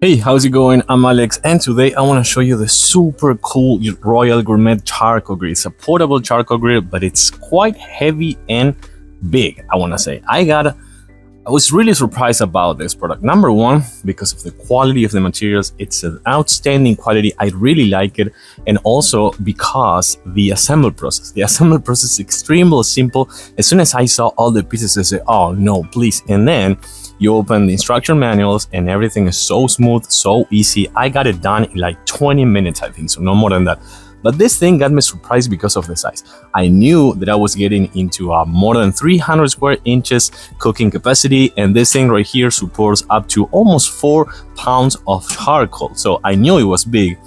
Hey, how's it going? I'm Alex, and today I want to show you the super cool Royal Gourmet charcoal grill. It's a portable charcoal grill, but it's quite heavy and big, I want to say. I was really surprised about this product. Number one, because of the quality of the materials. It's an outstanding quality. I really like it. And also because the assembly process. The assembly process is extremely simple. As soon as I saw all the pieces, I said, oh no, please. And then you open the instruction manuals and everything is so smooth, so easy. I got it done in like 20 minutes, I think, so no more than that. But this thing got me surprised because of the size. I knew that I was getting into more than 300 square inches cooking capacity, and this thing right here supports up to almost 4 pounds of charcoal. So I knew it was big,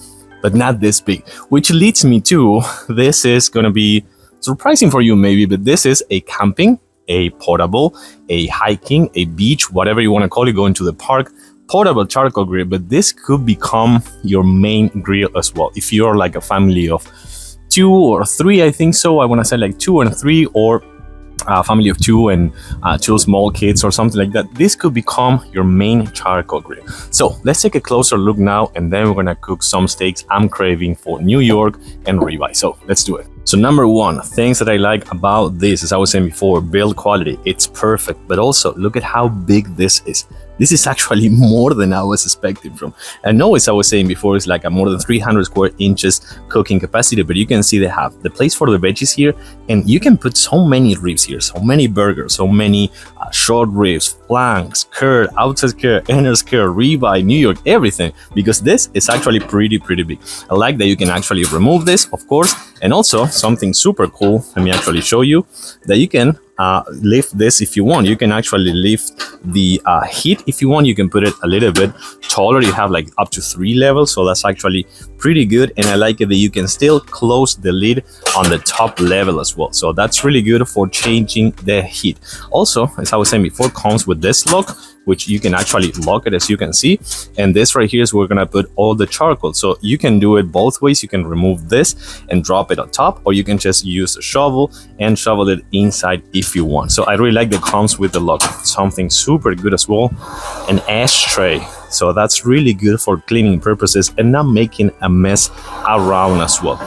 but not this big, which leads me to, this is gonna be surprising for you maybe, but this is a camping, a portable, a hiking, a beach, whatever you want to call it, going to the park, portable charcoal grill. But this could become your main grill as well. If you're like a family of 2 or 3, I think so. I want to say like 2 and 3, or a family of 2 and 2 small kids or something like that. This could become your main charcoal grill. So let's take a closer look now, and then we're gonna cook some steaks I'm craving for New York and ribeye. So let's do it. So number one, things that I like about this, as I was saying before, build quality. It's perfect, but also look at how big this is. This is actually more than I was expecting from. I know, as I was saying before, it's like a more than 300 square inches cooking capacity, but you can see they have the place for the veggies here, and you can put so many ribs here, so many burgers, so many short ribs, flanks, curd, outside curd, inner curd, ribeye, New York, everything, because this is actually pretty big. I like that you can actually remove this, of course, and also something super cool, let me actually show you, that you can lift this if you want. You can actually lift the heat if you want. You can put it a little bit taller. You have like up to 3 levels, so that's actually pretty good. And I like it that you can still close the lid on the top level as well, so that's really good for changing the heat. Also, as I was saying before, comes with this lock, which you can actually lock it, as you can see. And this right here is where we're gonna put all the charcoal. So you can do it both ways. You can remove this and drop it on top, or you can just use a shovel and shovel it inside if you want. So I really like that comes with the lock. Something super good as well, an ashtray. So that's really good for cleaning purposes and not making a mess around as well.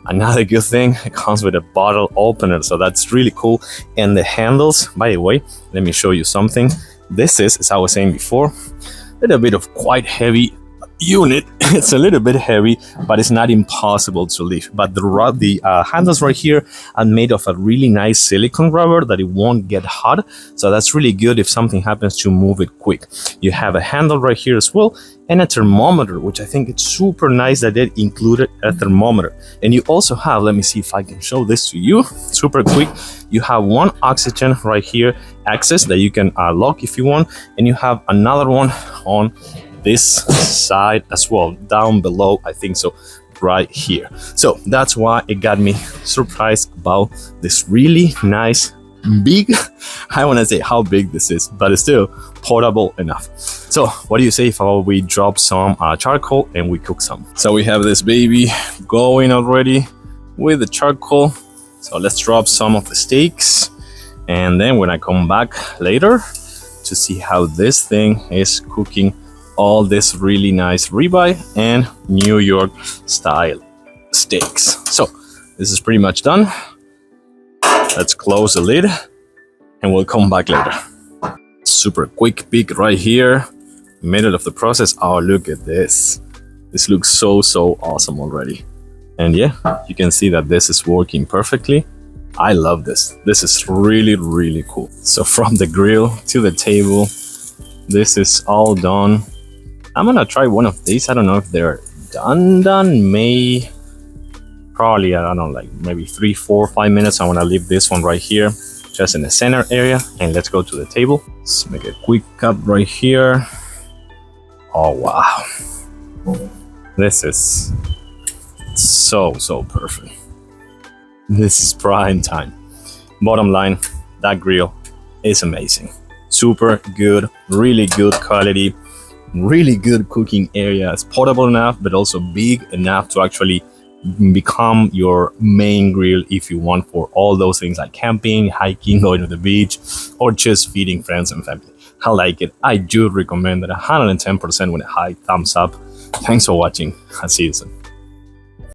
Another good thing, it comes with a bottle opener, so that's really cool. And the handles, by the way, let me show you something. This is, as I was saying before, a little bit of quite heavy unit. It's a little bit heavy, but it's not impossible to lift. But the handles right here are made of a really nice silicone rubber that it won't get hot. So that's really good if something happens to move it quick. You have a handle right here as well, and a thermometer, which I think it's super nice that they included a thermometer. And you also have, let me see if I can show this to you super quick. You have one oxygen right here access that you can lock if you want, and you have another one on this side as well, down below, I think so, right here. So that's why it got me surprised about this really nice big, I want to say how big this is, but it's still portable enough. So what do you say if we drop some charcoal and we cook some? So we have this baby going already with the charcoal. So let's drop some of the steaks, and then when I come back later to see how this thing is cooking all this really nice ribeye and New York style steaks. So this is pretty much done. Let's close the lid and we'll come back later. Super quick peek right here, middle of the process. Oh, look at this. This looks so awesome already. And yeah, you can see that this is working perfectly. I love this. This is really cool. So from the grill to the table, this is all done. I'm gonna try one of these. I don't know if they're done. Probably, I don't know, like maybe 3, 4, 5 minutes. I want to leave this one right here, just in the center area, and let's go to the table. Let's make a quick cut right here. Oh wow, this is so perfect. This is prime time. Bottom line, that grill is amazing. Super good, really good quality, really good cooking area. It's portable enough, but also big enough to actually become your main grill if you want for all those things like camping, hiking, going to the beach, or just feeding friends and family. I like it. I do recommend it 110% with a high thumbs up. Thanks for watching. I'll see you soon.